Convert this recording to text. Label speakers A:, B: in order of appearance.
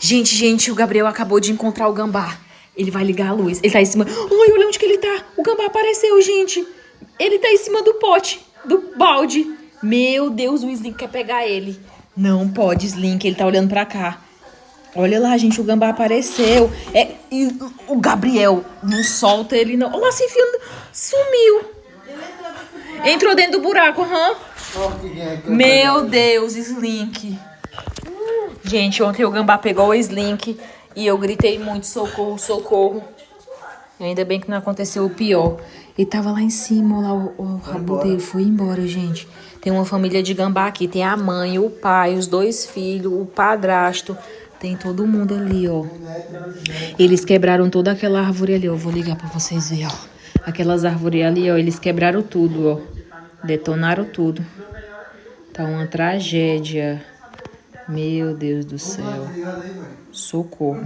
A: Gente, o Gabriel acabou de encontrar o gambá. Ele vai ligar a luz. Ele tá em cima. Ai, olha onde que ele tá. O gambá apareceu, gente. Ele tá em cima do pote, do balde. Meu Deus, o Slink quer pegar ele. Não pode, Slink. Ele tá olhando pra cá. Olha lá, gente, o gambá apareceu. E o Gabriel não solta ele, não. Olha lá, se enfiando. Sumiu. Entrou dentro do buraco, aham. Meu Deus, Slink. Gente, ontem o gambá pegou o Slink e eu gritei muito, socorro, socorro. Ainda bem que não aconteceu o pior. Ele tava lá em cima, lá o rabo dele foi embora, gente. Tem uma família de gambá aqui, tem a mãe, o pai, os 2 filhos, o padrasto. Tem todo mundo ali, ó. Eles quebraram toda aquela árvore ali, ó. Vou ligar pra vocês verem, ó. Aquelas árvores ali, ó, eles quebraram tudo, ó. Detonaram tudo. Tá uma tragédia. Meu Deus do céu. Socorro.